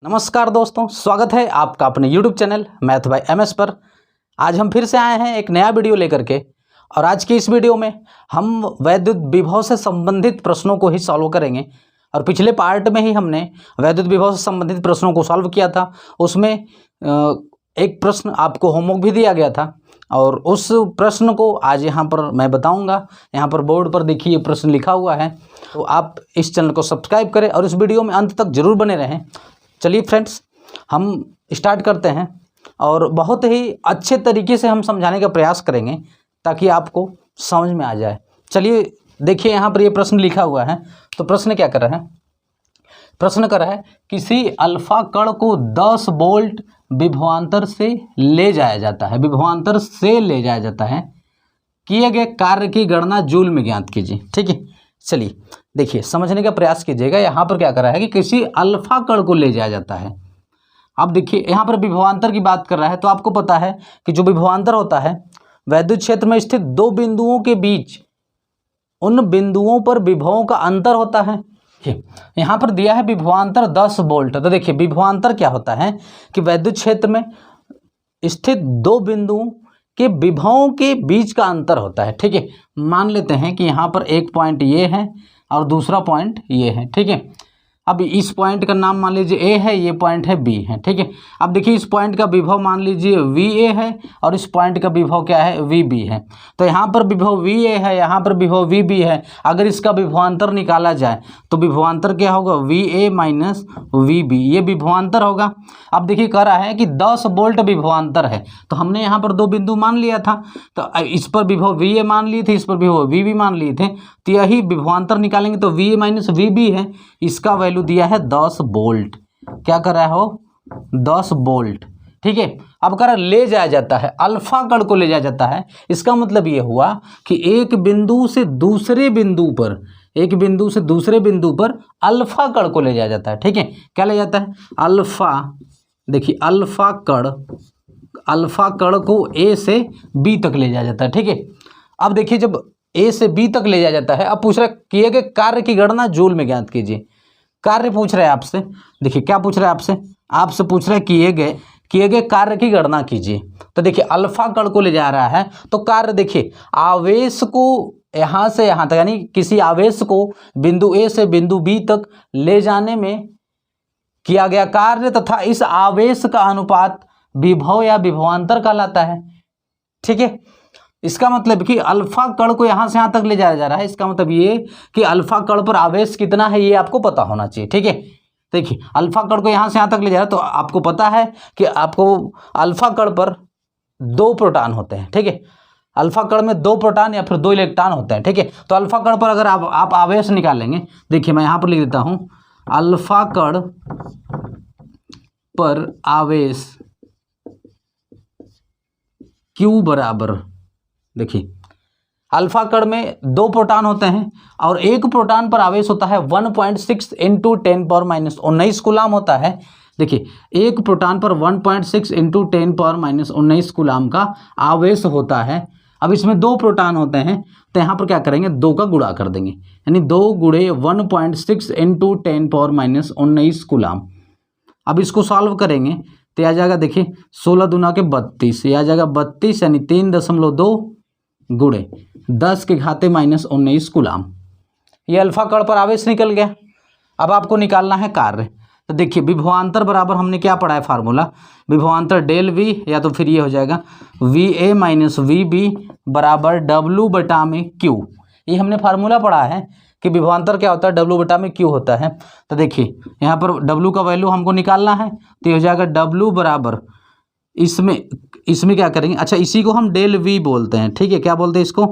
नमस्कार दोस्तों, स्वागत है आपका अपने YouTube channel math bye MS पर। आज हम फिर से आए हैं एक नया वीडियो लेकर के। और आज की इस वीडियो में हम वैद्युत विभव से संबंधित प्रश्नों को ही सॉल्व करेंगे। और पिछले पार्ट में ही हमने वैद्युत विभव से संबंधित प्रश्नों को सॉल्व किया था। उसमें एक प्रश्न आपको होमवर्क भी दिया गया था और उस प्रश्न को आज यहाँ पर मैं बताऊँगा। यहाँ पर बोर्ड पर देखिए ये प्रश्न लिखा हुआ है, तो आप इस चैनल को सब्सक्राइब करें और इस वीडियो में अंत तक जरूर बने रहें। चलिए फ्रेंड्स, हम स्टार्ट करते हैं और बहुत ही अच्छे तरीके से हम समझाने का प्रयास करेंगे ताकि आपको समझ में आ जाए। चलिए देखिए, यहाँ पर ये प्रश्न लिखा हुआ है। तो प्रश्न क्या कर रहा है? प्रश्न कर रहा है किसी अल्फा कण को 10 वोल्ट विभवांतर से ले जाया जाता है। विभवांतर से ले जाया जाता है। किए गए कार्य की गणना जूल में ज्ञात कीजिए। ठीक है, चलिए देखिए, समझने का प्रयास कीजिएगा। यहाँ पर क्या कर रहा है कि किसी अल्फा कण को ले जाया जाता है। अब देखिए, यहाँ पर विभवांतर की बात कर रहा है, तो आपको पता है कि जो विभवांतर होता है वैद्युत क्षेत्र में स्थित दो बिंदुओं के बीच उन बिंदुओं पर विभवों का अंतर होता है। यहाँ पर दिया है विभवांतर 10 वोल्ट। तो देखिए, विभवांतर क्या होता है कि वैद्युत क्षेत्र में स्थित दो बिंदुओं के विभवों के बीच का अंतर होता है। ठीक है, मान लेते हैं कि यहाँ पर एक पॉइंट ये है और दूसरा पॉइंट ये है। ठीक है, अब इस पॉइंट का नाम मान लीजिए ए है, ये पॉइंट है बी है। ठीक है, अब देखिए इस पॉइंट का विभव मान लीजिए वी ए है और इस पॉइंट का विभव क्या है, वी बी है। तो यहाँ पर विभव वी ए है, यहाँ पर विभव वी बी है। अगर इसका विभवांतर निकाला जाए तो विभवांतर क्या होगा, V A minus V B, ये विभवांतर होगा। अब देखिए कह रहा है कि 10 वोल्ट विभवांतर है, तो हमने यहाँ पर दो बिंदु मान लिया था। तो इस पर विभव वी ए मान लिए थे, इस पर विभव वी बी मान लिए थे। तो यही विभवांतर निकालेंगे तो V A minus V B है, इसका वैल्यू दिया है 10 वोल्ट। क्या कर रहा है हो, 10 वोल्ट। ठीक है, अब कर ले जाया जाता है, अल्फा कण को ले जाया जाता है। इसका मतलब ये हुआ कि एक बिंदु से दूसरे बिंदु पर, एक बिंदु से दूसरे बिंदु पर अल्फा कण को ले जाया जाता है। ठीक है, क्या ले जाता है, अल्फा। देखिए अल्फा कण को ए से बी तक ले जाया जाता है। ठीक है, अब देखिए जब ए से बी तक ले जाया जाता है, अब पूछ रहा है किए गए कार्य की गणना जूल में ज्ञात कीजिए। कार्य पूछ रहे हैं आपसे। देखिए क्या पूछ रहे हैं आपसे पूछ रहे हैं किए गए कार्य की गणना कीजिए। तो देखिए अल्फा कण को ले जा रहा है, तो कार्य देखिए आवेश को यहाँ से यहाँ तक, यानी किसी आवेश को बिंदु ए से बिंदु बी तक ले जाने में किया गया कार्य तथा इस आवेश का अनुपात विभव या विभवांतर कहलाता है। ठीक है, इसका मतलब कि अल्फा कण को यहाँ से यहाँ तक ले जाया जा रहा है। इसका मतलब ये कि अल्फा कण पर आवेश कितना है ये आपको पता होना चाहिए। ठीक है, देखिए अल्फा कण को यहाँ से यहाँ तक ले जा रहा है, तो आपको पता है कि आपको अल्फा कण पर 2 प्रोटॉन होते हैं। ठीक है, अल्फा कण में 2 प्रोटॉन या फिर 2 इलेक्ट्रॉन होते हैं। ठीक है, तो अल्फा कण पर अगर आप आवेश निकालेंगे, देखिए मैं यहाँ पर लिख देता हूँ, अल्फा कण पर आवेश Q बराबर, देखिए अल्फा कण में 2 प्रोटॉन होते हैं और एक प्रोटॉन पर आवेश होता है 1.6 इंटू 10⁻19 कूलाम होता है। देखिए एक प्रोटॉन पर 1.6 इंटू 10⁻19 कूलाम का आवेश होता है। अब इसमें 2 प्रोटॉन होते हैं, तो यहाँ पर क्या करेंगे, 2 का गुणा कर देंगे, यानी 2 गुणे 1.6 इंटू 10⁻19 कूलाम। अब इसको सॉल्व करेंगे तो आ जाएगा, देखिए 16 दूना के 32, ये आ जाएगा 32, यानी 3.2 गुणे 10 के घाते -19 कूलाम। ये अल्फा कण पर आवेश निकल गया। अब आपको निकालना है कार्य। तो देखिए विभवांतर बराबर हमने क्या पढ़ा है फार्मूला, विभवांतर डेल वी, या तो फिर ये हो जाएगा V A minus V B बराबर डब्लू बटा में क्यू। ये हमने फार्मूला पढ़ा है कि विभवांतर क्या होता है, डब्लू बटा में क्यू होता है। तो देखिए यहाँ पर डब्लू का वैल्यू हमको निकालना है, तो ये हो जाएगा डब्लू बराबर, इसमें क्या करेंगे, अच्छा इसी को हम डेल वी बोलते हैं। ठीक है, क्या बोलते हैं इसको,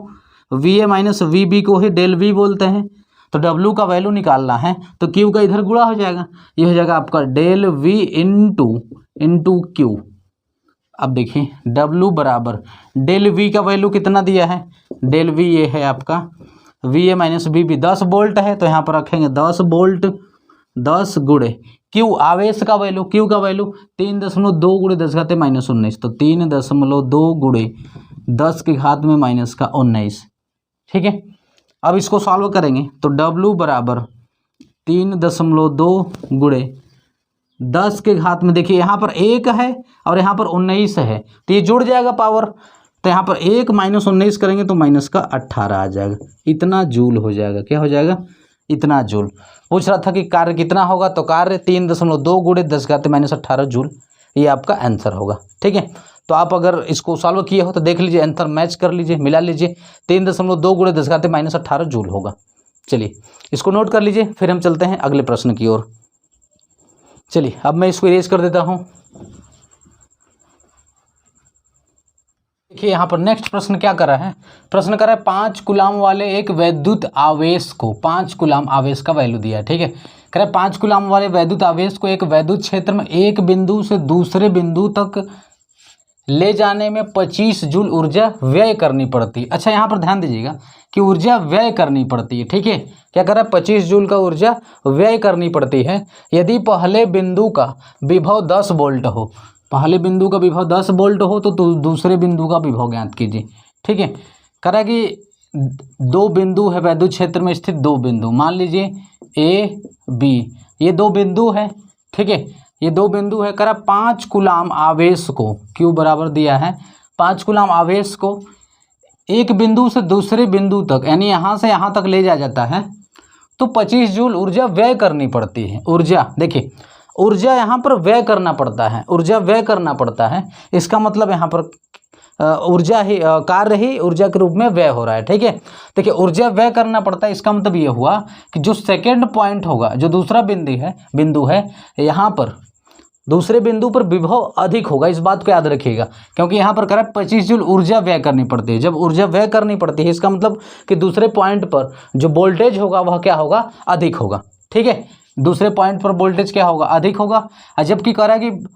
V A minus V B को ही डेल वी बोलते हैं। तो डब्लू का वैल्यू निकालना है तो क्यू का इधर गुणा हो जाएगा, ये हो जाएगा आपका डेल वी इंटू क्यू। अब देखिए डब्लू बराबर डेल वी का वैल्यू कितना दिया है, डेल वी ये है आपका V A minus V B 10 volt है, तो यहाँ पर रखेंगे 10 वोल्ट, 10 गुणे क्यू आवेश का वैल्यू, क्यू का वैल्यू 3.2 गुणे 10 घाते -19, तो 3.2 गुणे 10 के घात में -19। ठीक है, अब इसको सॉल्व करेंगे तो डब्लू बराबर 3.2 गुणे 10 के घात में देखिए यहाँ पर 1 है और यहाँ पर 19 है, तो ये जुड़ जाएगा पावर। तो यहाँ पर 1 माइनस 19 करेंगे तो माइनस का 18 आ जाएगा, इतना जूल हो जाएगा। क्या हो जाएगा? इतना जूल। पूछ रहा था कि कार्य कितना होगा, तो कार्य 3.2 गुणे 10⁻18 जूल, ये आपका आंसर होगा। ठीक है, तो आप अगर इसको सॉल्व किए हो तो देख लीजिए, आंसर मैच कर लीजिए, मिला लीजिए, 3.2 गुणे 10⁻18 जूल होगा। चलिए इसको नोट कर लीजिए, फिर हम चलते हैं अगले प्रश्न की ओर। चलिए अब मैं इसको इरेज कर देता हूँ। देखिए यहाँ पर नेक्स्ट प्रश्न क्या कर रहा है, प्रश्न कर रहा है 5 कूलाम वाले एक वैद्युत आवेश को, 5 कूलाम आवेश का वैल्यू दिया है। ठीक है, कह रहा है 5 कूलाम वाले वैद्युत आवेश को एक वैद्युत क्षेत्र में एक बिंदु से दूसरे बिंदु तक ले जाने में 25 जूल ऊर्जा व्यय करनी पड़ती है। अच्छा यहाँ पर ध्यान दीजिएगा कि ऊर्जा व्यय करनी पड़ती है। ठीक है, क्या कर रहा है, 25 जूल का ऊर्जा व्यय करनी पड़ती है यदि पहले बिंदु का विभव 10 वोल्ट हो। पहले बिंदु का विभव 10 वोल्ट हो तो दूसरे बिंदु का विभव ज्ञात कीजिए। ठीक है, कह रहा है कि 2 बिंदु है वैद्युत क्षेत्र में स्थित, 2 बिंदु मान लीजिए ए बी, ये 2 बिंदु है। ठीक है, ये 2 बिंदु है। कह रहा 5 कूलाम आवेश को, क्यू बराबर दिया है, 5 कूलाम आवेश को एक बिंदु से दूसरे बिंदु तक, यानी यहाँ से यहाँ तक ले जाया जाता है तो 25 जूल ऊर्जा व्यय करनी पड़ती है। ऊर्जा देखिए, ऊर्जा यहाँ पर व्यय करना पड़ता है, ऊर्जा व्यय करना पड़ता है, इसका मतलब यहाँ पर ऊर्जा ही कार्य ही ऊर्जा के रूप में व्यय हो रहा है। ठीक है, देखिए ऊर्जा व्यय करना पड़ता है, इसका मतलब ये हुआ कि जो सेकेंड पॉइंट होगा, जो दूसरा बिंदु है यहाँ पर दूसरे बिंदु पर विभव अधिक होगा। इस बात को याद रखिएगा, क्योंकि यहाँ पर कह रहा है 25 जूल ऊर्जा व्यय करनी पड़ती है। जब ऊर्जा व्यय करनी पड़ती है इसका मतलब कि दूसरे पॉइंट पर जो वोल्टेज होगा वह क्या होगा, अधिक होगा। ठीक है, दूसरे पॉइंट पर वोल्टेज क्या होगा, अधिक होगा। जबकि कह रहा है कि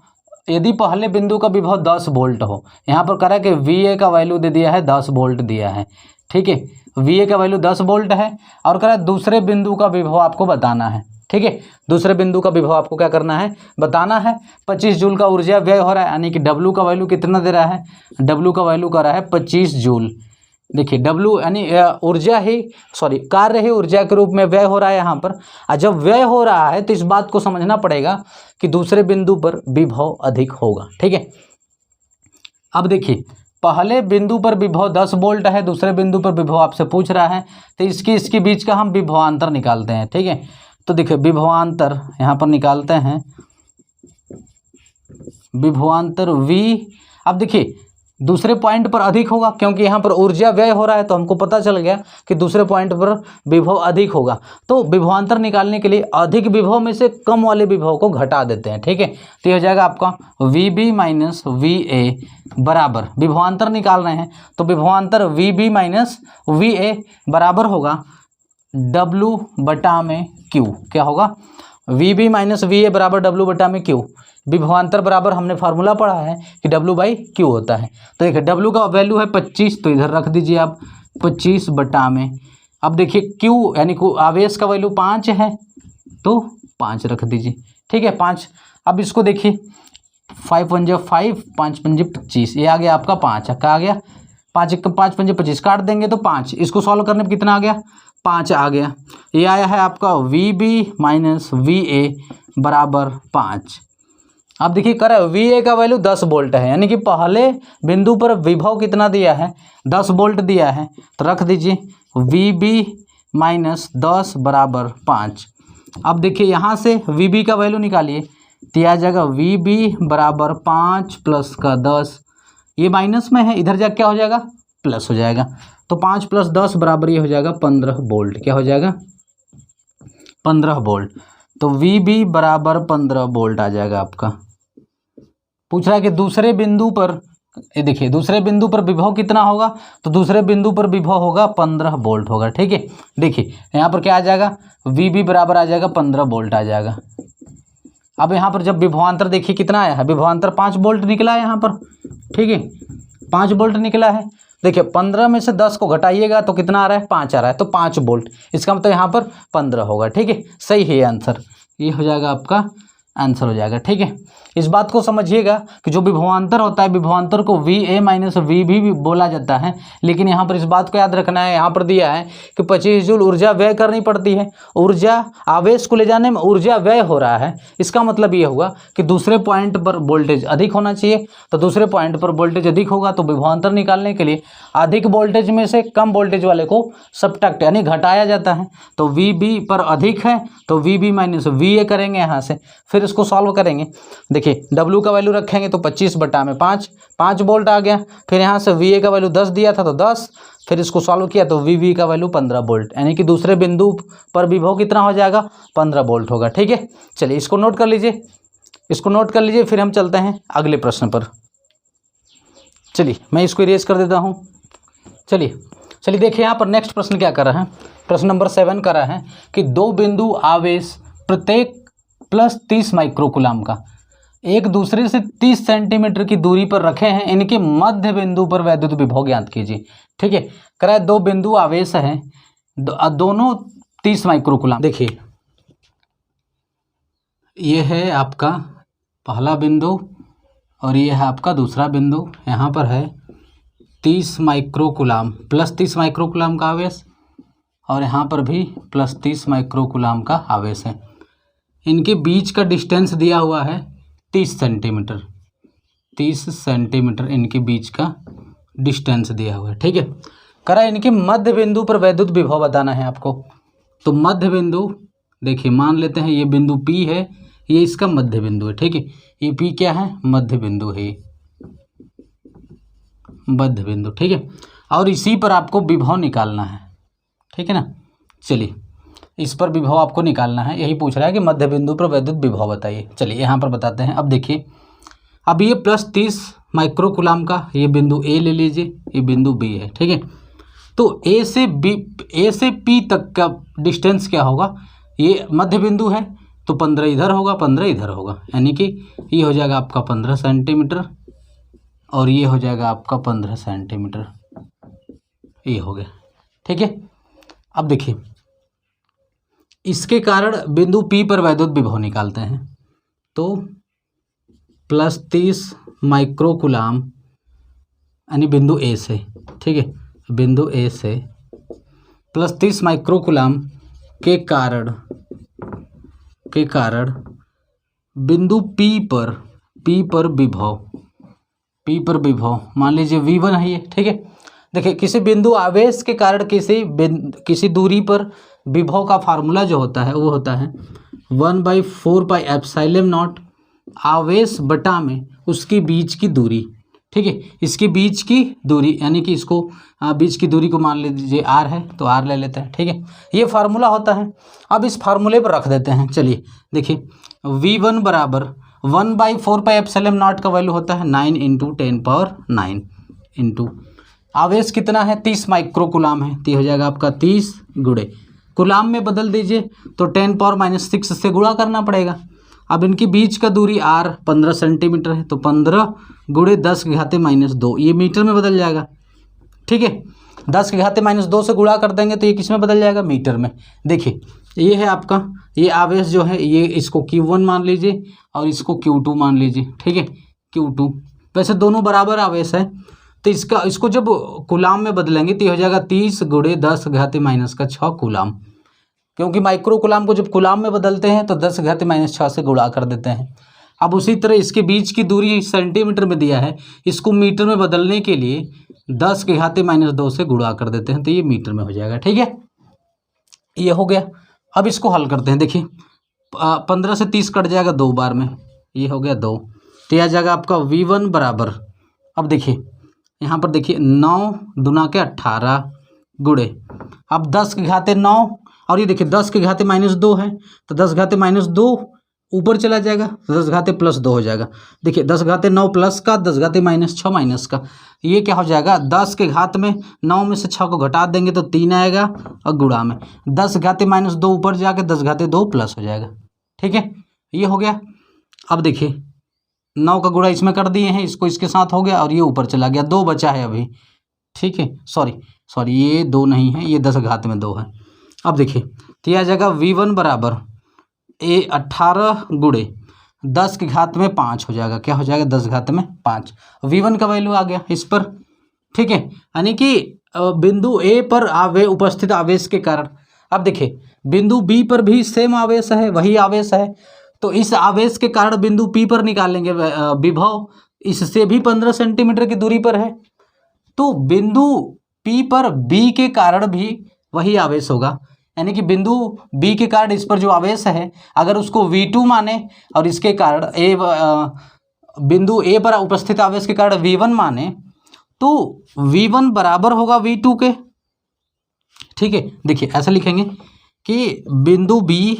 यदि पहले बिंदु का विभव 10 वोल्ट हो, यहाँ पर कह रहा है कि VA का वैल्यू दे दिया है 10 वोल्ट दिया है। ठीक है, VA का वैल्यू 10 वोल्ट है और कह रहा है दूसरे बिंदु का विभव आपको बताना है। ठीक है, दूसरे बिंदु का विभव आपको क्या करना है, बताना है। 25 जूल का ऊर्जा व्यय हो रहा है, यानी कि W का वैल्यू कितना दे रहा है, W का वैल्यू कर रहा है 25 जूल। देखिए W यानी ऊर्जा ही कार्य ही ऊर्जा के रूप में व्यय हो रहा है यहाँ पर। और जब व्यय हो रहा है तो इस बात को समझना पड़ेगा कि दूसरे बिंदु पर विभव अधिक होगा। ठीक है, अब देखिए पहले बिंदु पर विभव 10 वोल्ट है, दूसरे बिंदु पर विभव आपसे पूछ रहा है, तो इसके बीच का हम विभवांतर निकालते हैं। ठीक है, तो देखिए विभवांतर यहाँ पर निकालते हैं, विभवांतर V। अब देखिए दूसरे पॉइंट पर अधिक होगा, क्योंकि यहाँ पर ऊर्जा व्यय हो रहा है, तो हमको पता चल गया कि दूसरे पॉइंट पर विभव अधिक होगा। तो विभवांतर निकालने के लिए अधिक विभव में से कम वाले विभव को घटा देते हैं। ठीक है, तो ये हो जाएगा आपका VB माइनस VA बराबर, विभवांतर निकाल रहे हैं तो विभवांतर VB माइनस VA बराबर होगा W बटा में Q। क्या होगा, VB माइनस VA बराबर W बटा में Q। विभवांतर बराबर हमने फार्मूला पढ़ा है कि W बाई Q होता है। तो देखिए W का वैल्यू है 25, तो इधर रख दीजिए आप 25 बटा में। अब देखिए Q यानी आवेश का वैल्यू 5 है तो 5 रख दीजिए। ठीक है, 5। अब इसको देखिए 5 पंजे 5, 5 पंजे 25, ये आ गया आपका 5। क्या आ गया, 5 पंजे 25, काट देंगे तो 5। इसको सॉल्व करने पर कितना आ गया, 5 आ गया। ये आया है आपका VB माइनस VA बराबर 5। अब देखिए कर VA का वैल्यू 10 वोल्ट है, यानी कि पहले बिंदु पर विभव कितना दिया है, 10 वोल्ट दिया है, तो रख दीजिए VB माइनस 10 बराबर 5। अब देखिए यहाँ से VB का वैल्यू निकालिए, तो आ जाएगा VB बराबर 5 प्लस का 10, ये माइनस में है, इधर जाके क्या हो जाएगा, प्लस हो जाएगा। तो 5 प्लस 10 बराबर ये हो जाएगा 15 वोल्ट। क्या हो जाएगा, 15 वोल्ट। तो VB बराबर 15 वोल्ट आ जाएगा आपका। पूछ रहा है कि दूसरे बिंदु पर, ये देखिए दूसरे बिंदु पर विभव कितना होगा, तो दूसरे बिंदु पर विभव होगा 15 वोल्ट होगा। ठीक है, देखिए यहाँ पर क्या आ जाएगा, VB बराबर आ जाएगा 15 वोल्ट आ जाएगा। अब यहाँ पर जब विभवांतर देखिए कितना आया है, विभवांतर 5 वोल्ट निकला है यहाँ पर। ठीक है, 5 वोल्ट निकला है। देखिए 15 में से 10 को घटाइएगा तो कितना आ रहा है, 5 आ रहा है, तो 5 वोल्ट, इसका मतलब यहाँ पर 15 होगा। ठीक है, सही है आंसर, ये हो जाएगा आपका आंसर हो जाएगा। ठीक है, इस बात को समझिएगा कि जो विभवांतर होता है, विभवांतर को VA माइनस VB भी बोला जाता है, लेकिन यहाँ पर इस बात को याद रखना है, यहाँ पर दिया है कि 25 जूल ऊर्जा व्यय करनी पड़ती है। ऊर्जा आवेश को ले जाने में ऊर्जा व्यय हो रहा है, इसका मतलब ये हुआ कि दूसरे पॉइंट पर वोल्टेज अधिक होना चाहिए। तो दूसरे पॉइंट पर वोल्टेज अधिक होगा तो विभवांतर निकालने के लिए अधिक वोल्टेज में से कम वोल्टेज वाले को सबट्रैक्ट यानी घटाया जाता है। तो VB पर अधिक है तो VB माइनस VA करेंगे यहाँ से, फिर इसको सॉल्व करेंगे। देखिए W का वैल्यू रखेंगे तो 25/5 5 वोल्ट आ गया। फिर यहाँ से VA का वैल्यू 10 दिया था तो 10, फिर इसको सॉल्व किया तो VB का वैल्यू 15 वोल्ट, यानी कि दूसरे बिंदु पर विभव कितना हो जाएगा, 15 वोल्ट होगा। ठीक है, चलिए इसको नोट कर लीजिए, इसको नोट कर लीजिए, फिर हम चलते हैं अगले प्रश्न पर। चलिए मैं इसको इरेज कर देता हूँ। चलिए देखिए यहाँ पर नेक्स्ट प्रश्न क्या कर रहा है, प्रश्न नंबर 7 कर रहा है कि दो बिंदु आवेश प्रत्येक +30 माइक्रोकुलाम का एक दूसरे से 30 सेंटीमीटर की दूरी पर रखे हैं, इनके मध्य बिंदु पर वैद्युत विभव ज्ञात कीजिए। ठीक है, करा दो बिंदु आवेश हैं, दोनों 30 माइक्रोकुलाम। देखिए ये है आपका पहला बिंदु और ये है आपका दूसरा बिंदु। यहाँ पर है 30 माइक्रोकुलाम +30 माइक्रोकुलाम का आवेश और यहाँ पर भी +30 माइक्रोकुलाम का आवेश है। इनके बीच का डिस्टेंस दिया हुआ है 30 सेंटीमीटर, 30 सेंटीमीटर इनके बीच का डिस्टेंस दिया हुआ है। ठीक है, करा इनके मध्य बिंदु पर वैद्युत विभव बताना है आपको। तो मध्य बिंदु देखिए, मान लेते हैं ये बिंदु P है, ये इसका मध्य बिंदु है। ठीक है, ये P क्या है, मध्य बिंदु है, मध्य बिंदु। ठीक है, और इसी पर आपको विभव निकालना है। ठीक है ना, चलिए इस पर विभव आपको निकालना है, यही पूछ रहा है कि मध्य बिंदु पर वैद्युत विभव बताइए। चलिए यहाँ पर बताते हैं। अब देखिए, अब ये +30 माइक्रोकुलाम का ये बिंदु A ले लीजिए, ये बिंदु B है। ठीक है, तो A से P तक का डिस्टेंस क्या होगा, ये मध्य बिंदु है तो 15 इधर होगा, 15 इधर होगा, यानी कि ये हो जाएगा आपका 15 सेंटीमीटर और ये हो जाएगा आपका 15 सेंटीमीटर, ये हो गया। ठीक है, अब देखिए इसके कारण बिंदु P पर वैद्युत विभव निकालते हैं। तो +30 माइक्रोकुलाम यानी बिंदु A से, ठीक है, बिंदु A से +30 माइक्रोकुलाम के कारण बिंदु P पर विभव मान लीजिए V1 है ये। ठीक है, देखिए किसी बिंदु आवेश के कारण किसी दूरी पर विभव का फार्मूला जो होता है वो होता है 1/4πε0 आवेश बटा में उसके बीच की दूरी। ठीक है, इसके बीच की दूरी यानी कि इसको बीच की दूरी को मान लीजिए R है तो R ले लेते हैं। ठीक है, ये फार्मूला होता है। अब इस फार्मूले पर रख देते हैं। चलिए देखिए V1 बराबर 1/4πε0 का वैल्यू होता है 9 × 10⁹ इंटू आवेश कितना है 30 माइक्रोकुलाम है, तो हो जाएगा आपका 30 गुणे कुलाम में बदल दीजिए तो 10⁻⁻6 से गुणा करना पड़ेगा। अब इनके बीच का दूरी R 15 सेंटीमीटर है तो 15 गुणे 10⁻⁻2 ये मीटर में बदल जाएगा। ठीक है, 10⁻⁻2 से गुणा कर देंगे तो ये किस में बदल जाएगा, मीटर में। देखिए ये है आपका ये आवेश जो है, ये इसको Q1 मान लीजिए और इसको Q2 मान लीजिए। ठीक है, Q2 वैसे दोनों बराबर आवेश है तो इसको जब कुलाम में बदलेंगे तो ये हो जाएगा 30 गुणे 10⁻⁻6 कुलाम, क्योंकि माइक्रो कुलाम को जब कुलाम में बदलते हैं तो 10⁻⁻6 से गुणा कर देते हैं। अब उसी तरह इसके बीच की दूरी सेंटीमीटर में दिया है, इसको मीटर में बदलने के लिए 10⁻⁻2 से गुणा कर देते हैं तो ये मीटर में हो जाएगा। ठीक है, ये हो गया। अब इसको हल करते हैं। देखिए 15 से 30 कट जाएगा 2 बार में, ये हो गया 2, तो यह जाएगा आपका V1 बराबर। अब देखिए यहाँ पर देखिए 9 दूना के 18 गुणे अब 10⁻9 और ये देखिए 10⁻−2 है तो 10⁻−2 ऊपर चला जाएगा, 10⁻+2 हो जाएगा। देखिए 10⁻9 प्लस का 10⁻−6 माइनस का, ये क्या हो जाएगा 10⁻9 में से 6 को घटा देंगे तो 3 आएगा और गुणा में 10⁻−2 ऊपर जाके 10⁻2 प्लस हो जाएगा। ठीक है, ये हो गया। अब देखिए 9 का गुणा इसमें कर दिए हैं, इसको इसके साथ हो गया और ये ऊपर चला गया, 2 बचा है अभी। ठीक है, सॉरी ये 2 नहीं है, ये 10⁻2 है। अब देखिए तो यह जगह V1 बराबर 18 गुणे 10 की घात में 5 हो जाएगा। क्या हो जाएगा? 10 घात में 5। V1 का वैल्यू आ गया इस पर, ठीक है। यानी कि बिंदु ए पर उपस्थित आवेश के कारण, अब देखिए बिंदु बी पर भी सेम आवेश है, वही आवेश है, तो इस आवेश के कारण बिंदु पी पर निकालेंगे विभव, इससे भी 15 सेंटीमीटर की दूरी पर है, तो बिंदु पी पर बी के कारण भी वही आवेश होगा। यानी कि बिंदु बी के कारण इस पर जो आवेश है, अगर उसको V2 माने और इसके कारण बिंदु ए पर उपस्थित आवेश के कारण V1 माने, तो V1 बराबर होगा V2 के, ठीक है। देखिए ऐसा लिखेंगे कि बिंदु बी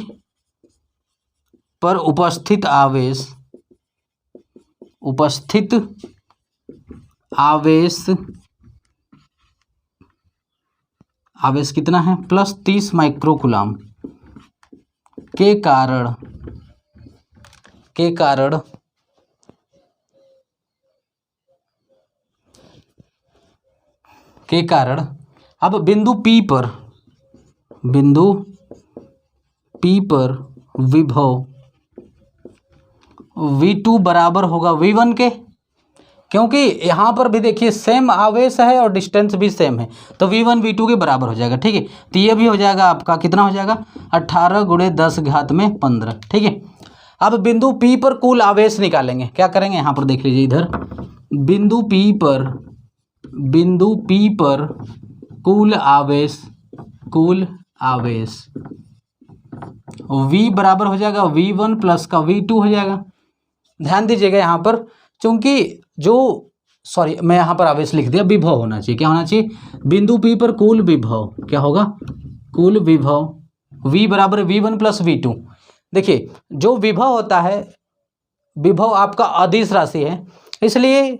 पर उपस्थित आवेश कितना है? प्लस 30 माइक्रोकूलाम के कारण अब बिंदु P पर विभव V2 बराबर होगा V1 के, क्योंकि यहाँ पर भी देखिए सेम आवेश है और डिस्टेंस भी सेम है, तो V1 V2 के बराबर हो जाएगा, ठीक है। तो ये भी हो जाएगा आपका, कितना हो जाएगा? 18 × 10 घात में 15, ठीक है। अब बिंदु P पर कुल आवेश निकालेंगे। क्या करेंगे? यहाँ पर देख लीजिए, इधर बिंदु P पर कुल आवेश V बराबर हो जाएगा V1 प्लस का V2 हो जाएगा। ध्यान दीजिएगा यहाँ पर, चूंकि मैं यहाँ पर आवेश लिख दिया, विभव होना चाहिए। क्या होना चाहिए? बिंदु P पर कुल विभव क्या होगा? कुल विभव V बराबर V1 प्लस V2। देखिए जो विभव होता है, विभव आपका अदिश राशि है, इसलिए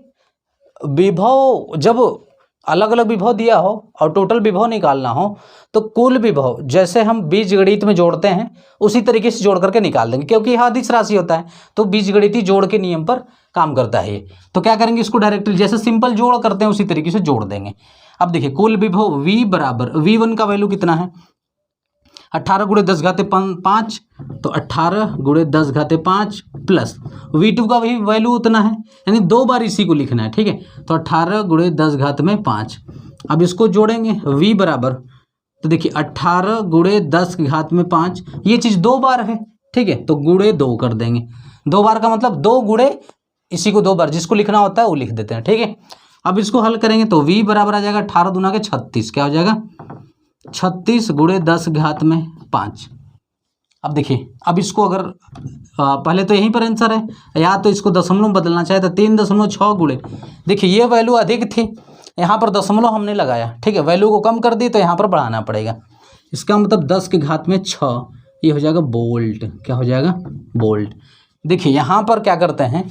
विभव जब अलग अलग विभव दिया हो और टोटल विभव निकालना हो, तो कुल विभव जैसे हम बीजगणित में जोड़ते हैं उसी तरीके से जोड़ करके निकाल देंगे, क्योंकि यह अदिश राशि होता है, तो बीजगणितीय जोड़ के नियम पर काम करता है ये। तो क्या करेंगे? इसको डायरेक्टली जैसे सिंपल जोड़ करते हैं उसी तरीके से जोड़ देंगे। अब देखिए कुल विभव V बराबर V1 का वैल्यू कितना है? 18 × 10 घाते 5, तो 18 × 10 घाते 5 प्लस V2 का वही वैल्यू उतना है, यानी 2 बार इसी को लिखना है, ठीक है। तो 18 × 10 घात में 5। अब इसको जोड़ेंगे V बराबर, तो देखिए 18 × 10 घात में 5, ये चीज़ 2 बार है, ठीक है, तो गुणे 2 कर देंगे। 2 बार का मतलब 2 गुणे इसी को 2 बार, जिसको लिखना होता है वो लिख देते हैं, ठीक है। अब इसको हल करेंगे तो V बराबर आ जाएगा 18 दूना के 36। क्या हो जाएगा? 36 × 10 घात में 5। अब देखिए, अब इसको अगर पहले तो यहीं पर आंसर है, या तो इसको दशमलव में बदलना चाहे तो 3.6 गुणे, देखिए ये वैल्यू अधिक थी, यहाँ पर दशमलव हमने लगाया, ठीक है, वैल्यू को कम कर दी तो यहाँ पर बढ़ाना पड़ेगा। इसका मतलब 10 की घात में 6, ये हो जाएगा वोल्ट। क्या हो जाएगा? वोल्ट। देखिए यहाँ पर क्या करते हैं,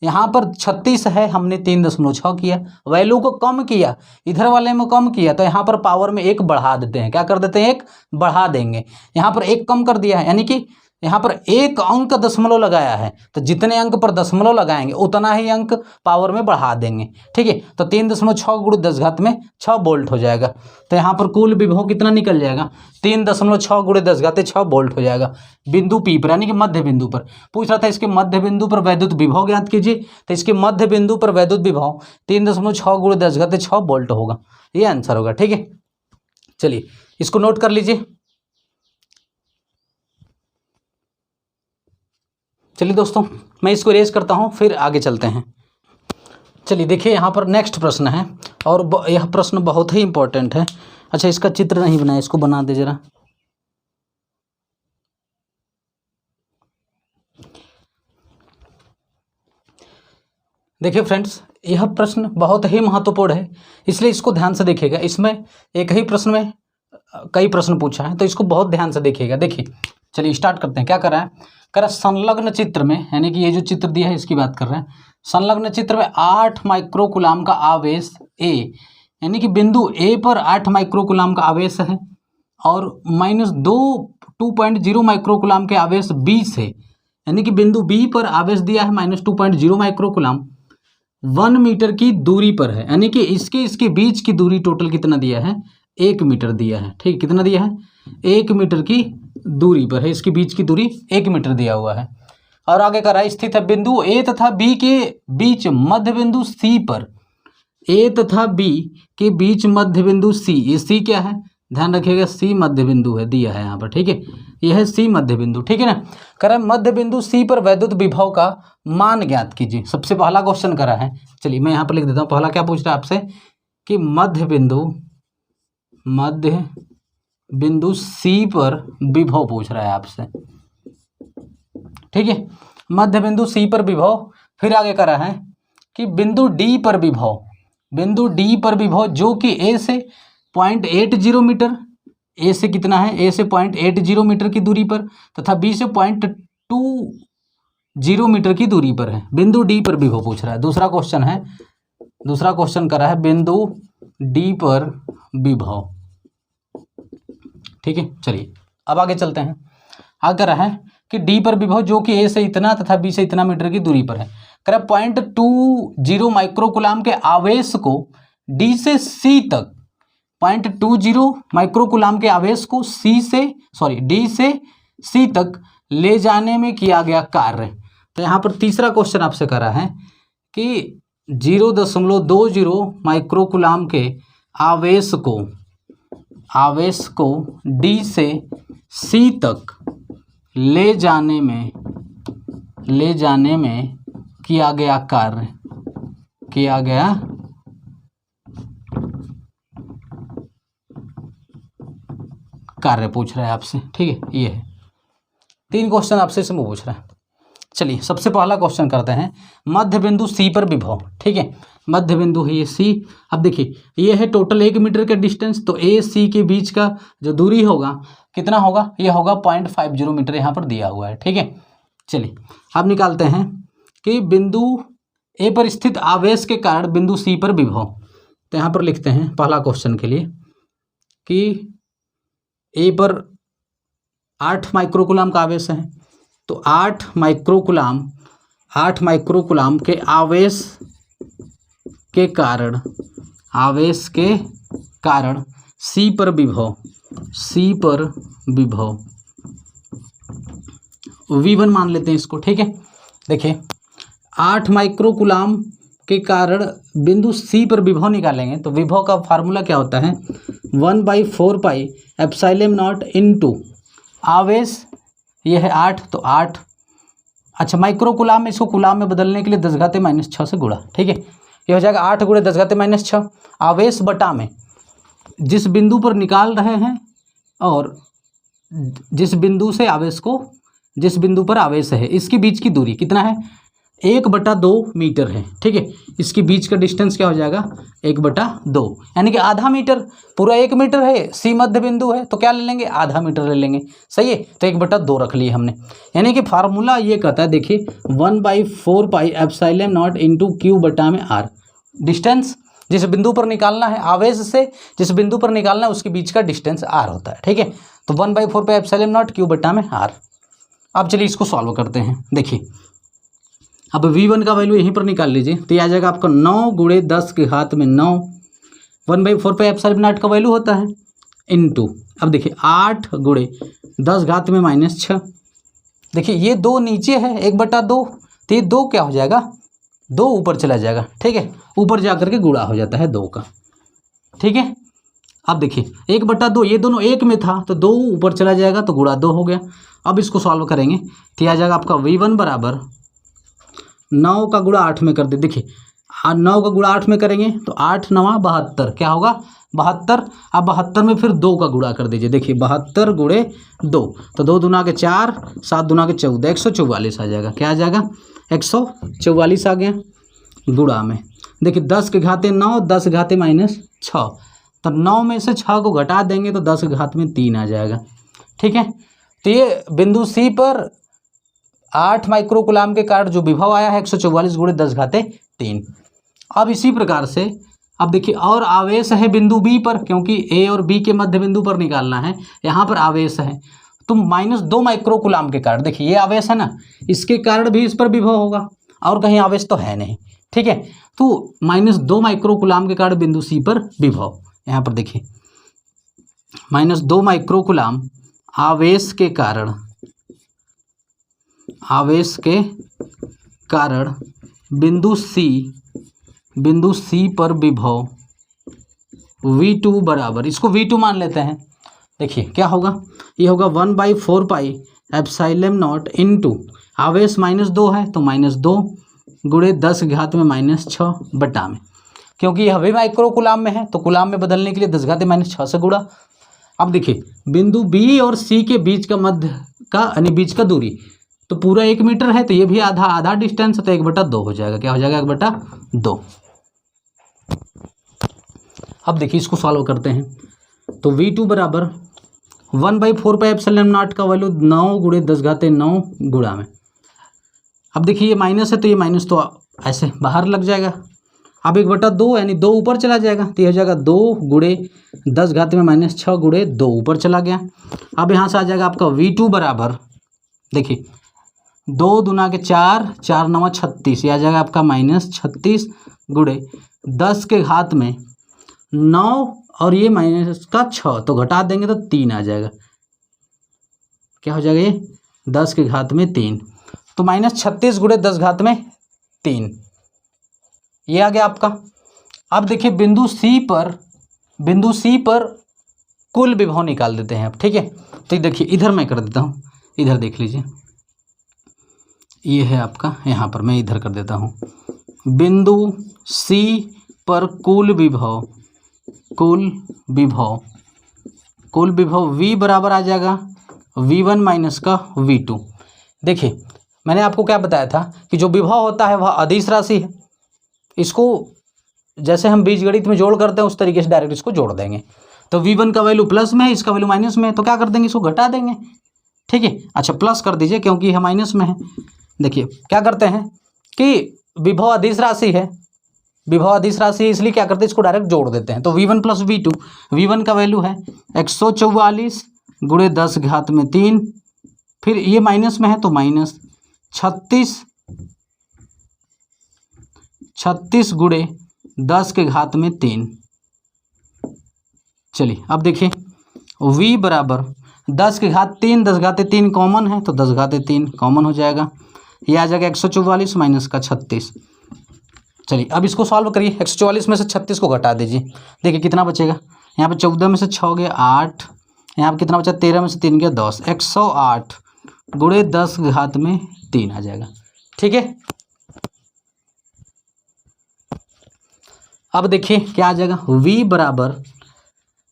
यहाँ पर 36 है, हमने 3.6 किया, वैल्यू को कम किया, इधर वाले में कम किया, तो यहाँ पर पावर में 1 बढ़ा देते हैं। क्या कर देते हैं? 1 बढ़ा देंगे। यहाँ पर 1 कम कर दिया है, यानी कि यहाँ पर 1 अंक दशमलव लगाया है, तो जितने अंक पर दशमलव लगाएंगे उतना ही अंक पावर में बढ़ा देंगे, ठीक है। तो 3.6 × 10 घात में 6 वोल्ट हो जाएगा। तो यहाँ पर कुल विभव कितना निकल जाएगा? 3.6 × 10 घाते 6 वोल्ट हो जाएगा बिंदु P पर, यानी कि मध्य बिंदु पर। पूछ रहा था इसके मध्य बिंदु पर वैद्युत विभव ज्ञात कीजिए, तो इसके मध्य बिंदु पर वैद्युत विभव 3.6 × 10 घाते 6 वोल्ट होगा, ये आंसर होगा, ठीक है। चलिए इसको नोट कर लीजिए। चलिए दोस्तों, मैं इसको इरेज करता हूँ, फिर आगे चलते हैं। चलिए देखिए यहाँ पर नेक्स्ट प्रश्न है, और यह प्रश्न बहुत ही इंपॉर्टेंट है। अच्छा, इसका चित्र नहीं बनाया, इसको बना दे जरा। देखिए फ्रेंड्स, यह प्रश्न बहुत ही महत्वपूर्ण है, इसलिए इसको ध्यान से देखिएगा। इसमें एक ही प्रश्न में कई प्रश्न पूछा है, तो इसको बहुत ध्यान से देखिएगा। देखिए चलिए स्टार्ट करते हैं। क्या कर रहा है? कह रहा संलग्न चित्र में, यानी कि ये जो चित्र दिया है इसकी बात कर रहे हैं। संलग्न चित्र में 8 माइक्रोकूलाम का आवेश A, यानी कि बिंदु A पर 8 माइक्रोकूलाम का आवेश है, और -2.0 माइक्रोकूलाम के आवेश B से, यानी कि बिंदु B पर आवेश दिया है -2.0 माइक्रोकूलाम 1 मीटर की दूरी पर है, यानी कि इसके बीच की दूरी टोटल कितना दिया है? 1 मीटर दिया है, ठीक। कितना दिया है? 1 मीटर की दूरी पर है, इसके बीच की दूरी 1 मीटर दिया हुआ है। और आगे कह रहा है स्थित है बिंदु ए तथा बी के बीच मध्य बिंदु सी पर। ए तथा बी के बीच मध्य बिंदु सी, ये सी क्या है, ध्यान रखिएगा सी मध्य बिंदु है, दिया है यहाँ पर, ठीक है, यह है सी मध्य बिंदु, ठीक है ना। कह रहा है मध्य बिंदु सी पर वैद्युत विभव का मान ज्ञात कीजिए। सबसे पहला क्वेश्चन करा है, चलिए मैं यहाँ पर लिख देता हूँ। पहला क्या पूछ रहा है आपसे कि मध्य बिंदु सी पर विभव पूछ रहा है आपसे, ठीक है, मध्य बिंदु सी पर विभव। फिर आगे करा है कि बिंदु डी पर विभव जो कि ए से 0.80 मीटर, ए से कितना है, ए से 0.80 मीटर की दूरी पर तथा बी से 0.20 मीटर की दूरी पर है। बिंदु डी पर विभव पूछ रहा है। दूसरा क्वेश्चन करा है बिंदु डी पर विभव, ठीक है। चलिए अब आगे चलते हैं। आगे करा है कि डी पर विभव जो कि ए से इतना तथा बी से इतना मीटर की दूरी पर है। कह 0.20 माइक्रोकुलाम के आवेश को डी से सी तक, 0.20 माइक्रोकुलाम के आवेश को डी से सी तक ले जाने में किया गया कार्य। तो यहाँ पर तीसरा क्वेश्चन आपसे करा है कि 0.20 माइक्रोकुलाम के आवेश को डी से सी तक ले जाने में किया गया कार्य पूछ रहा है आपसे, ठीक है। ये है 3 क्वेश्चन आपसे इसमें पूछ रहा है। चलिए सबसे पहला क्वेश्चन करते हैं, मध्य बिंदु सी पर विभव, ठीक है, मध्य बिंदु है ये सी। अब देखिए ये है टोटल 1 मीटर का डिस्टेंस, तो ए सी के बीच का जो दूरी होगा कितना होगा, ये होगा 0.50 मीटर, यहाँ पर दिया हुआ है, ठीक है। चलिए अब निकालते हैं कि बिंदु ए पर स्थित आवेश के कारण बिंदु सी पर विभव। तो यहाँ पर लिखते हैं पहला क्वेश्चन के लिए कि ए पर 8 माइक्रोकुलाम का आवेश है, तो 8 माइक्रोकुलाम के आवेश के कारण सी पर विभव V1 मान लेते हैं इसको, ठीक है। देखिए 8 माइक्रोकुलाम के कारण बिंदु सी पर विभव निकालेंगे, तो विभव का फार्मूला क्या होता है, 1/4 पाई एप्सिलॉन नॉट इनटू आवेश, ये है 8, तो 8, अच्छा माइक्रोकुलाम में, इसको कुलाम में बदलने के लिए 10⁻⁻6 से गुणा, ठीक है। ये हो जाएगा 8 × 10⁻6 आवेश बटा में जिस बिंदु पर निकाल रहे हैं और जिस बिंदु पर आवेश है इसके बीच की दूरी कितना है, 1/2 मीटर है, ठीक है। इसके बीच का डिस्टेंस क्या हो जाएगा, 1/2, यानी कि आधा मीटर। पूरा 1 मीटर है, सी मध्य बिंदु है, तो क्या ले लेंगे, आधा मीटर ले लेंगे, सही है। तो 1/2 रख लिए हमने, यानी कि फार्मूला ये कहता है, देखिए 1/4 pi epsilon not into Q बटा में आर। डिस्टेंस जिस बिंदु पर निकालना है, आवेश से जिस बिंदु पर निकालना है उसके बीच का डिस्टेंस आर होता है, ठीक है। तो 1/4 पाई एप्सिलॉन नॉट क्यू बटा में आर। अब चलिए इसको सॉल्व करते हैं। देखिए अब V1 का वैल्यू यहीं पर निकाल लीजिए, तो ये आ जाएगा आपका 9 × 10⁻9, 1/4 पाई एप्सिलॉन नॉट का वैल्यू होता है इनटू, अब देखिए 8 × 10⁻⁻6। देखिए ये 2 नीचे है, 1/2, तो ये 2 क्या हो जाएगा, 2 ऊपर चला जाएगा, ठीक है, ऊपर जा करके गुणा हो जाता है 2 का, ठीक है। अब देखिए 1/2, ये दोनों 1 में था तो 2 ऊपर चला जाएगा तो गुणा 2 हो गया। अब इसको सॉल्व करेंगे तो आ जाएगा आपका V1 बराबर 9 का गुणा 8 में कर दे। देखिए 9 का गुणा 8 में करेंगे तो 8 × 9 = 72, क्या होगा 72। अब 72 में फिर 2 का गुणा कर दीजिए, देखिए 72 × 2, तो 2 दूना के 4, 7 दूना के 14, 144 आ जाएगा। क्या आ जाएगा, 144 आ गया गुणा में। देखिए 10⁻9, 10⁻⁻6, तो 9 में से 6 को घटा देंगे तो 10⁻3 आ जाएगा, ठीक है। तो ये बिंदु सी पर 8 माइक्रोकुलाम के कारण जो विभव आया है 144 × 10⁻3। अब इसी प्रकार से अब देखिए और आवेश है बिंदु बी पर, क्योंकि ए और बी के मध्य बिंदु पर निकालना है, यहाँ पर आवेश है तो -2 माइक्रोकुलाम के कारण, देखिए ये आवेश है ना, इसके कारण भी इस पर विभव होगा और कहीं आवेश तो है नहीं, ठीक है। तो -2 माइक्रोकुलाम के कारण बिंदु सी पर विभव, यहाँ पर देखिए -2 माइक्रोकुलाम आवेश के कारण आवेश के कारण बिंदु सी पर विभव V2 बराबर, इसको V2 मान लेते हैं। देखिए क्या होगा, ये होगा 1/4 पाई एप्सिलॉन नॉट इंटू आवेश -2 है तो -2 गुणे 10⁻⁻6 बटा में, क्योंकि यह भी माइक्रो कुलाम में है तो कुलाम में बदलने के लिए 10⁻⁻6 से गुणा। अब देखिए बिंदु बी और सी के बीच का मध्य का यानी बीच का दूरी तो पूरा 1 मीटर है, तो ये भी आधा डिस्टेंस है तो 1/2 हो जाएगा। क्या हो जाएगा? 1/2। अब देखिए इसको सॉल्व करते हैं तो V2 बराबर 1/4 पाई एप्सिलॉन नॉट का वैल्यू 9 गुणे 10⁻9 गुणा में। अब देखिए ये माइनस है तो ये माइनस तो ऐसे बाहर लग जाएगा। अब 1/2 यानी 2 ऊपर चला जाएगा तो ये हो जाएगा 2 गुणे 10⁻⁻6 गुणे 2 ऊपर चला गया। अब यहाँ से आ जाएगा आपका V2 बराबर, देखिए 2 दूना के 4, 4 9 36, ये आ जाएगा आपका -36 गुणे 10⁻9 और ये -6 तो घटा देंगे तो 3 आ जाएगा। क्या हो जाएगा? ये 10⁻3 तो -36 गुणे 10⁻3 ये आ गया आपका। अब देखिए बिंदु सी पर कुल विभव निकाल देते हैं अब, ठीक है। तो देखिए इधर मैं कर देता हूँ, इधर देख लीजिए, ये है आपका, यहाँ पर मैं इधर कर देता हूँ। बिंदु सी पर कुल विभव V बराबर आ जाएगा V1 माइनस का V2। देखिए मैंने आपको क्या बताया था कि जो विभव होता है वह अदिश राशि है, इसको जैसे हम बीजगणित में जोड़ करते हैं उस तरीके से डायरेक्ट इसको जोड़ देंगे। तो V1 का वैल्यू प्लस में है, इसका वैल्यू माइनस में है, तो क्या कर देंगे? इसको घटा देंगे, ठीक है। अच्छा प्लस कर दीजिए क्योंकि यह माइनस में है। देखिए क्या करते हैं कि विभव अदिश राशि है, इसलिए क्या करते हैं? इसको डायरेक्ट जोड़ देते हैं। तो V1 प्लस V2, V1 का वैल्यू है 144 गुणे 10⁻3, फिर ये माइनस में है तो -36 गुणे 10⁻3। चलिए अब देखिए V बराबर 10⁻3, 10⁻3 कॉमन है तो 10⁻3 कॉमन हो जाएगा, ये आ जाएगा 144 माइनस का 36। चलिए अब इसको सॉल्व करिए, 144 में से 36 को घटा दीजिए, देखिए कितना बचेगा। यहाँ पे 14 में से 6 गया 8, यहाँ पे कितना बचा? 13 में से 3 गया 10, 108 गुणे 10⁻3 आ जाएगा, ठीक है। अब देखिए क्या आ जाएगा? V बराबर,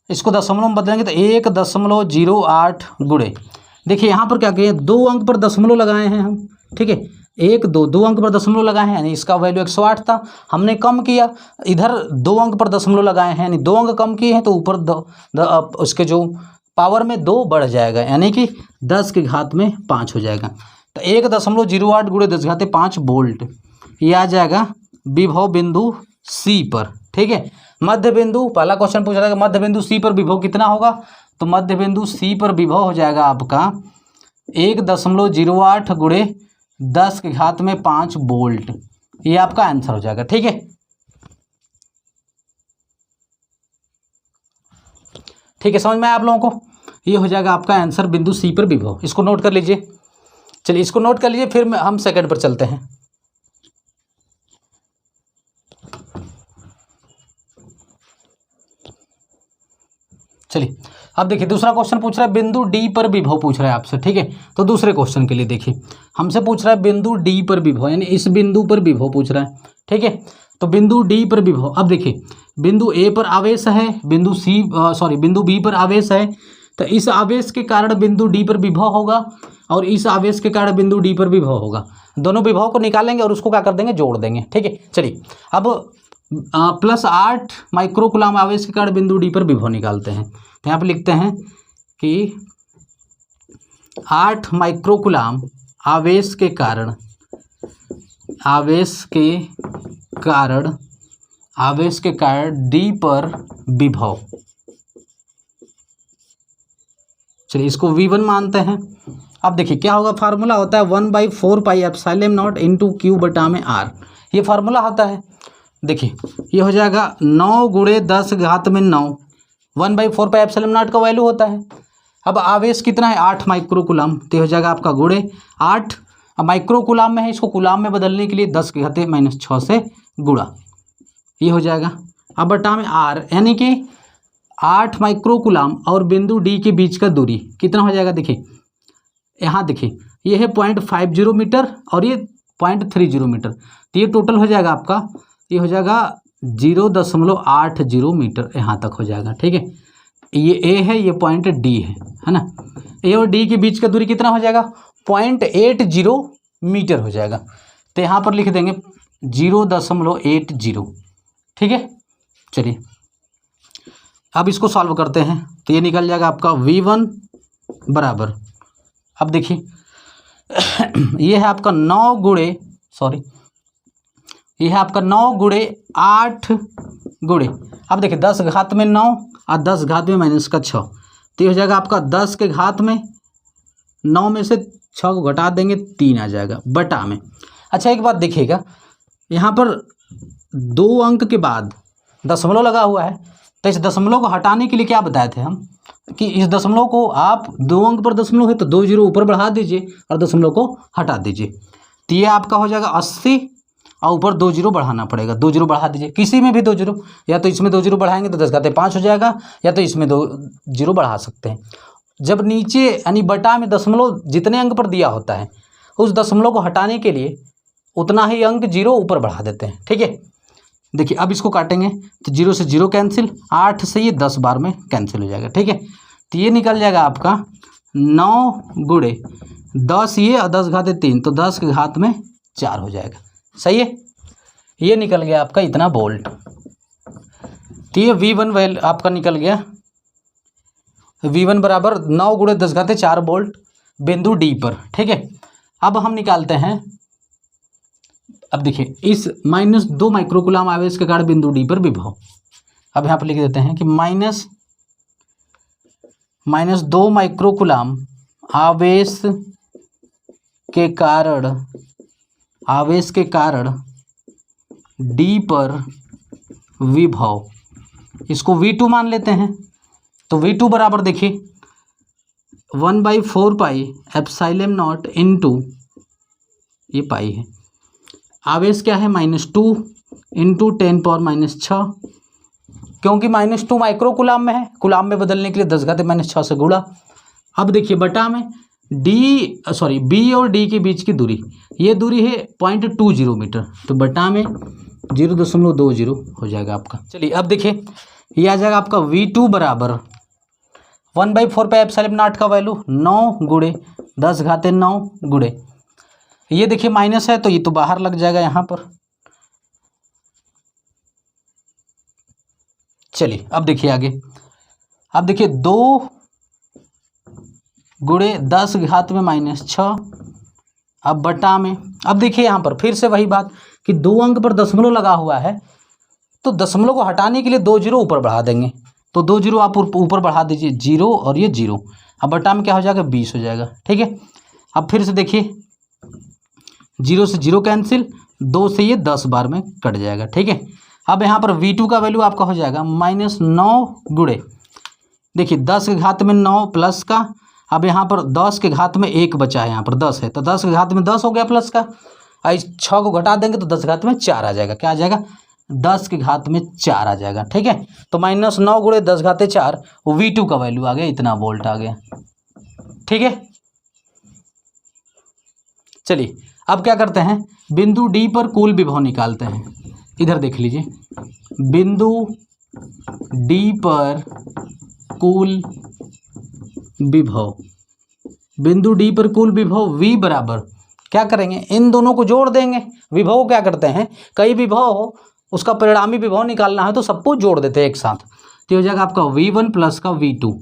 इसको दशमलव में बदलेंगे तो 1.08 गुणे, देखिए यहाँ पर क्या किए? 2 अंक पर दशमलव लगाए हैं हम, ठीक है। 1 2 अंक पर दशमलव लगाए हैं यानी इसका वैल्यू 108 था, हमने कम किया, इधर 2 अंक पर दशमलव लगाए हैं यानी 2 अंक कम किए हैं तो ऊपर उसके जो पावर में 2 बढ़ जाएगा यानी कि 10⁻5 हो जाएगा। तो 1.08 गुणे 10⁻5 वोल्ट ये आ जाएगा विभव बिंदु सी पर, ठीक है। मध्य बिंदु, पहला क्वेश्चन पूछ रहा है मध्य बिंदु सी पर विभव कितना होगा, तो मध्य बिंदु सी पर विभव हो जाएगा आपका 1.08 गुणे 10⁻5 वोल्ट, ये आपका आंसर हो जाएगा, ठीक है। ठीक है, समझ में आया आप लोगों को? ये हो जाएगा आपका आंसर बिंदु सी पर विभव। इसको नोट कर लीजिए। चलिए इसको नोट कर लीजिए, फिर हम सेकंड पर चलते हैं। चलिए अब देखिए दूसरा क्वेश्चन पूछ रहा है बिंदु डी पर विभव पूछ रहा है आपसे, ठीक है। तो दूसरे क्वेश्चन के लिए देखिए हमसे पूछ रहा है बिंदु डी पर विभव, यानी इस बिंदु पर विभव पूछ रहा है, ठीक है। तो बिंदु डी पर विभव, अब देखिए बिंदु ए पर आवेश है, बिंदु बी पर आवेश है, तो इस आवेश के कारण बिंदु डी पर विभव होगा और इस आवेश के कारण बिंदु डी पर विभव होगा। दोनों विभव को निकालेंगे और उसको क्या कर देंगे? जोड़ देंगे, ठीक है। चलिए अब +8 माइक्रोकुलाम आवेश के कारण बिंदु डी पर विभव निकालते हैं। तो यहाँ पे लिखते हैं कि 8 माइक्रोकुलाम आवेश के कारण डी पर विभव, चलिए इसको V1 मानते हैं। अब देखिए क्या होगा, फार्मूला होता है 1/4 pi epsilon not into Q बटा में R, ये फार्मूला होता है। देखिए ये हो जाएगा 9 गुणे 10⁻9, 1/4 पाई एप्सिलॉन नॉट का वैल्यू होता है। अब आवेश कितना है? 8 माइक्रोकुलाम, तो हो जाएगा आपका गुणे 8 अब माइक्रो कूलाम में है, इसको कूलाम में बदलने के लिए 10 की घात -6 से गुणा, ये हो जाएगा। अब बटा में आर, यानी कि 8 माइक्रो कूलाम और बिंदु डी के बीच का दूरी कितना हो जाएगा। देखिए यहाँ देखिए ये है 0.50 मीटर और ये 0.30 मीटर, तो ये टोटल हो जाएगा आपका, ये हो जाएगा 0.80 मीटर यहाँ तक हो जाएगा। ठीक है, ये ए है, ये पॉइंट डी है ना। ए और डी के बीच का दूरी कितना हो जाएगा 0.80 मीटर हो जाएगा, तो यहाँ पर लिख देंगे 0.80। ठीक है, चलिए अब इसको सॉल्व करते हैं, तो ये निकल जाएगा आपका V1 बराबर, अब देखिए ये है आपका 9 गुणे, सॉरी ये है आपका 9 गुणे 8 गुणे, अब देखिए 10 घात में 9 और 10 घात में -6, तो ये हो जाएगा आपका 10 के घात में 9 में से 6 को घटा देंगे 3 आ जाएगा बटा में। अच्छा एक बात देखिएगा, यहाँ पर 2 अंक के बाद दशमलव लगा हुआ है, तो इस दशमलव को हटाने के लिए क्या बताए थे हम कि इस दशमलव को आप 2 अंक पर दशमलव है तो 2 जीरो ऊपर बढ़ा दीजिए और दशमलव को हटा दीजिए, तो ये आपका हो जाएगा 80 और ऊपर 2 जीरो बढ़ाना पड़ेगा, 2 जीरो बढ़ा दीजिए, किसी में भी 2 जीरो, या तो इसमें 2 जीरो बढ़ाएंगे तो 10 घाते 5 हो जाएगा, या तो इसमें 2 जीरो बढ़ा सकते हैं। जब नीचे यानी बटा में दशमलव जितने अंक पर दिया होता है उस दशमलव को हटाने के लिए उतना ही अंक जीरो ऊपर बढ़ा देते हैं। ठीक है, देखिए अब इसको काटेंगे तो 0 से 0 कैंसिल, 8 से ये 10 बार में कैंसिल हो जाएगा। ठीक है, तो ये निकल जाएगा आपका 9 गुणे 10 ये और 10 घाते 3, तो 10 के घात में 4 हो जाएगा। सही है, ये निकल गया आपका इतना वोल्ट, तो ये V1 वैल्यू आपका निकल गया, V1 बराबर 9 गुणे 10 घाते 4 वोल्ट बिंदु डी पर। ठीक है, अब हम निकालते हैं, अब देखिए इस -2 माइक्रोकूलाम आवेश के कारण बिंदु डी पर विभव, अब यहाँ पर लिख देते हैं कि -2 माइक्रोकूलाम आवेश के कारण डी पर विभव, इसको V2 मान लेते हैं, तो V2 बराबर देखिए 1/4 पाई एप्सिलॉन नॉट इंटू, ये पाई है, आवेश क्या है -2 इंटू 10 पावर -6, क्योंकि -2 माइक्रो कूलाम में है, कूलाम में बदलने के लिए 10 घाते -6 से गुणा। अब देखिए बटा में बी और डी के बीच की दूरी, ये दूरी है 0.20 मीटर, तो बटा में 0.20 हो जाएगा आपका। चलिए अब देखिए ये आ जाएगा आपका V2 बराबर 1/4 पाई एप्सिलॉन नॉट का वैल्यू 9 गुणे 10 घाते 9 गुणे, ये देखिए माइनस है तो ये तो बाहर लग जाएगा यहाँ पर। चलिए अब देखिए आगे, अब देखिए 2 गुणे 10 घात में -6, अब बटा में, अब देखिए यहाँ पर फिर से वही बात कि 2 अंक पर दशमलव लगा हुआ है, तो दशमलव को हटाने के लिए 2 जीरो ऊपर बढ़ा देंगे, तो 2 जीरो आप ऊपर बढ़ा दीजिए 0 और ये 0, अब बटा में क्या हो जाएगा 20 हो जाएगा। ठीक है, अब फिर से देखिए 0 से 0 कैंसिल, 2 से ये 10 बार में कट जाएगा। ठीक है, अब यहाँ पर V2 का वैल्यू आपका हो जाएगा -9 गुणे, देखिए 10 के घात में 9 प्लस का, अब यहाँ पर 10 के घात में 1 बचा है, यहाँ पर 10 है तो 10 के घात में 10 हो गया प्लस का, और इस 6 को घटा देंगे तो 10 घात में 4 आ जाएगा, क्या आ जाएगा 10 के घात में 4 आ जाएगा। ठीक है, तो -9 गुणे 10 घाते 4 V2 का वैल्यू आ गया, इतना वोल्ट आ गया। ठीक है, चलिए अब क्या करते हैं, बिंदु डी पर कुल विभव निकालते हैं। इधर देख लीजिए, बिंदु डी पर कुल विभव, बिंदु डी पर कुल विभव V बराबर क्या करेंगे, इन दोनों को जोड़ देंगे। विभव को क्या करते हैं, कई विभव हो उसका परिणामी विभव निकालना है तो सबको जोड़ देते हैं एक साथ, तो हो जाएगा आपका V1 प्लस का V2,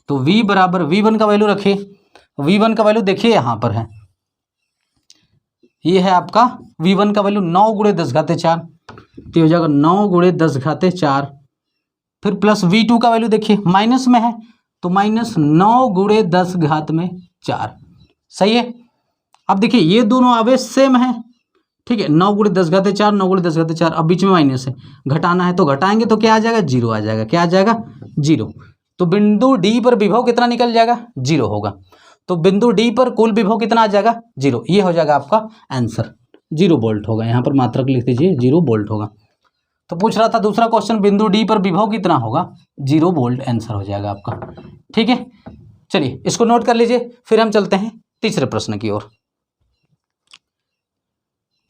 तो V बराबर V1 का वैल्यू रखिए, V1 का वैल्यू देखिए यहाँ पर है, ये है आपका V1 का वैल्यू 9 गुणे 10 घाते 4, तो हो जाएगा 9 गुणे 10 घाते 4, फिर प्लस V2 का वैल्यू देखिए माइनस में है तो -9 गुणे 10 घात में 4। सही है, अब देखिए ये दोनों आवेश सेम है। ठीक है, 9 गुणे 10 घाते 4, 9 गुणे 10 घाते 4, अब बीच में माइनस है, घटाना है तो घटाएंगे तो क्या आ जाएगा 0 आ जाएगा, क्या आ जाएगा 0, तो बिंदु डी पर विभव कितना निकल जाएगा 0 होगा। तो बिंदु डी पर कुल विभव कितना आ जाएगा 0। ये हो जाएगा आपका आंसर, 0 वोल्ट होगा। यहाँ पर मात्रक लिख दीजिए 0 वोल्ट होगा। तो पूछ रहा था दूसरा क्वेश्चन बिंदु डी पर विभव कितना होगा, 0 वोल्ट आंसर हो जाएगा आपका। ठीक है, चलिए इसको नोट कर लीजिए। फिर हम चलते हैं तीसरे प्रश्न की ओर।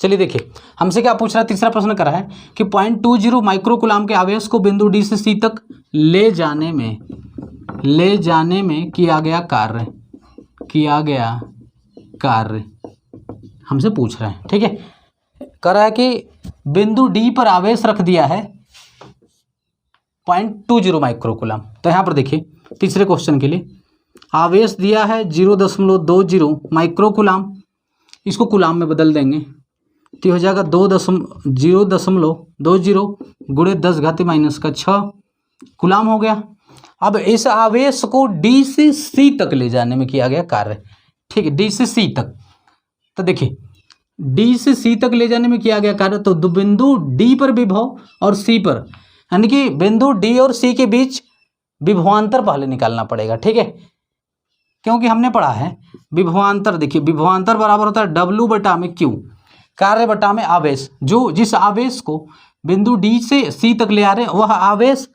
चलिए देखिए हमसे क्या पूछ रहा है, तीसरा प्रश्न कर रहा है कि 0.20 माइक्रोकुलाम के आवेश को बिंदु डी से सी तक ले जाने में किया गया कार्य हमसे पूछ रहा है। ठीक है, कह रहा है कि बिंदु डी पर आवेश रख दिया है 0.20 माइक्रोकुलाम। तो यहाँ पर देखिए तीसरे क्वेश्चन के लिए आवेश दिया है 0.20 माइक्रोकुलाम, इसको कुलाम में बदल देंगे तो हो जाएगा 0.20 गुणे 10⁻⁻6 कुलाम हो गया। अब इस आवेश को डी से सी तक ले जाने में किया गया कार्य। ठीक है, डी से सी तक। तो देखिए डी से सी तक ले जाने में किया गया कार्य, तो बिंदु डी पर विभव और सी पर, यानी कि बिंदु डी और सी के बीच विभवांतर पहले निकालना पड़ेगा। ठीक है, क्योंकि हमने पढ़ा है विभवांतर। देखिए विभवांतर बराबर होता है W/Q, कार्य बटा में आवेश। जो जिस आवेश को बिंदु डी से सी तक ले आ रहे हैं वह आवेश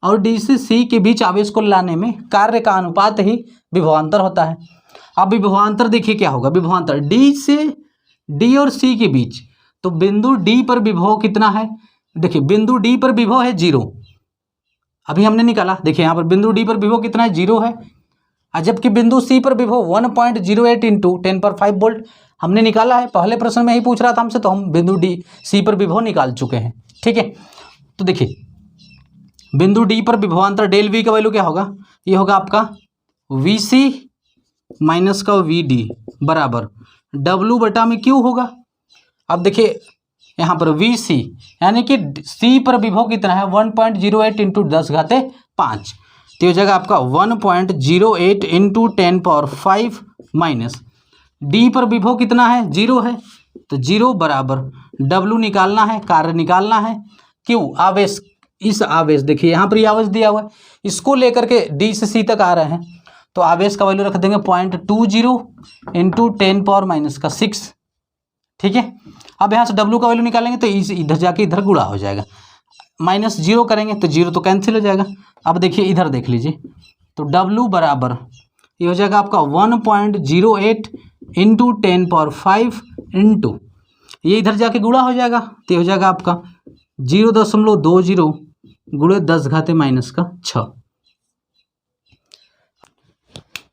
और डी से सी के बीच आवेश को लाने में कार्य का अनुपात ही विभवांतर होता है। अब विभवांतर देखिए क्या होगा, विभवांतर डी से डी और सी के बीच। तो बिंदु डी पर विभव कितना है, देखिए बिंदु डी पर विभव है 0, अभी हमने निकाला। देखिए यहाँ पर बिंदु डी पर विभव कितना है 0 है, और जबकि बिंदु सी पर विभव 1.08 इंटू 10⁵ वोल्ट हमने निकाला है। पहले प्रश्न में ही पूछ रहा था हमसे, तो हम बिंदु डी सी पर विभव निकाल चुके हैं। ठीक है, तो देखिए बिंदु डी पर विभवांतर डेल वी का वैल्यू क्या होगा, ये होगा आपका वी सी माइनस का वी डी बराबर W/Q होगा। अब देखिए यहाँ पर वी सी यानी कि सी पर विभव कितना है 1.08 इंटू 10⁵5, तो ये जगह आपका 1.08 इंटू 10⁵ माइनस डी पर विभव कितना है 0 है, तो 0 बराबर W निकालना है, कार्य निकालना है। क्यों, आवेश, इस आवेश देखिए यहाँ पर ये आवेश दिया हुआ है, इसको लेकर के डी से सी तक आ रहे हैं, तो आवेश का वैल्यू रख देंगे 0.20 इंटू 10⁻⁶। ठीक है, अब यहाँ से W का वैल्यू निकालेंगे तो इधर जाके इधर गुणा हो जाएगा, -0 करेंगे तो 0 तो कैंसिल हो जाएगा। अब देखिए इधर देख लीजिए, तो W बराबर ये हो जाएगा आपका 1.08 इंटू 10⁵ इंटू ये इधर जाके गुणा हो जाएगा, तो हो जाएगा आपका 0.20 गुणे 10⁻⁶।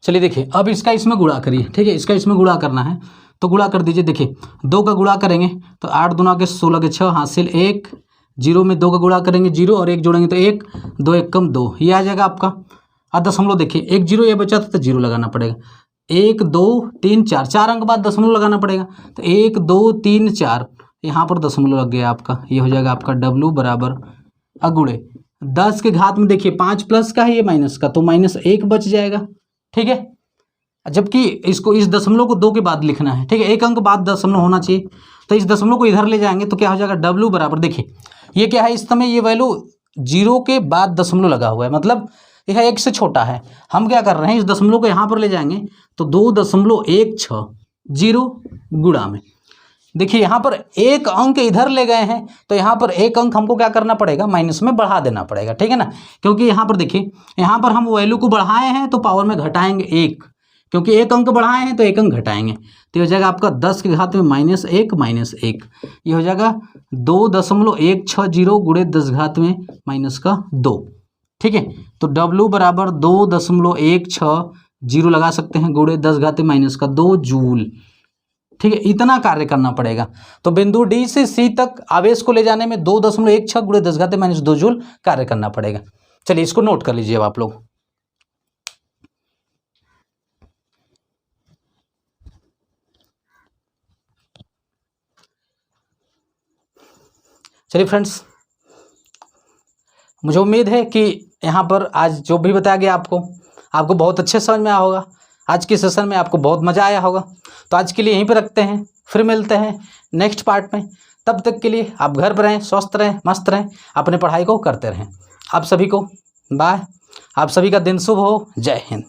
चलिए देखिए अब इसका इसमें गुणा करिए। ठीक है, इसका इसमें गुणा करना है तो गुणा कर दीजिए। देखिए 2 का गुणा करेंगे तो 8 दूना के 16 के 6 हासिल 1, 0 में 2 का गुणा करेंगे 0 और 1 जोड़ेंगे तो 1, 2 1 कम 2, ये आ जाएगा आपका। और दशमलव देखिए 1 0 ये बचा था तो 0 लगाना पड़ेगा, 1 2 3 4 4 अंक बाद दशमलव लगाना पड़ेगा, तो 1 2 3 4 यहाँ पर दशमलव लग गया आपका। ये हो जाएगा आपका W बराबर अगुणे 10 के घात में देखिए 5 प्लस का है ये माइनस का, तो -1 बच जाएगा। ठीक है, जबकि इसको इस दशमलव को 2 के बाद लिखना है। ठीक है, 1 अंक बाद दशमलव होना चाहिए, तो इस दशमलव को इधर ले जाएंगे तो क्या हो जाएगा W बराबर, देखिए ये क्या है इस समय ये वैल्यू 0 के बाद दशमलव लगा हुआ है, मतलब यह 1 से छोटा है। हम क्या कर रहे हैं इस दशमलव को यहाँ पर ले जाएंगे तो 2.160 गुणा में, देखिए यहाँ पर 1 अंक इधर ले गए हैं तो यहाँ पर 1 अंक हमको क्या करना पड़ेगा, माइनस में बढ़ा देना पड़ेगा। ठीक है ना, क्योंकि यहाँ पर देखिए यहाँ पर हम वैल्यू को बढ़ाए हैं तो पावर में घटाएंगे 1, क्योंकि 1 अंक बढ़ाए हैं तो 1 अंक घटाएंगे, तो हो जाएगा आपका 10 के घात में -1 ये हो जाएगा 2.160 गुणे 10⁻⁻2। ठीक है, तो W बराबर 2.160 लगा सकते हैं गुणे 10⁻⁻2 जूल। ठीक है, इतना कार्य करना पड़ेगा। तो बिंदु डी से सी तक आवेश को ले जाने में 2.16 गुणे 10⁻⁻2 जूल कार्य करना पड़ेगा। चलिए इसको नोट कर लीजिए अब आप लोग। चलिए फ्रेंड्स, मुझे उम्मीद है कि यहाँ पर आज जो भी बताया गया आपको बहुत अच्छे समझ में आया होगा। आज के सेशन में आपको बहुत मज़ा आया होगा। तो आज के लिए यहीं पर रखते हैं, फिर मिलते हैं नेक्स्ट पार्ट में। तब तक के लिए आप घर पर रहें, स्वस्थ रहें, मस्त रहें, अपने पढ़ाई को करते रहें। आप सभी को बाय, आप सभी का दिन शुभ हो। जय हिंद।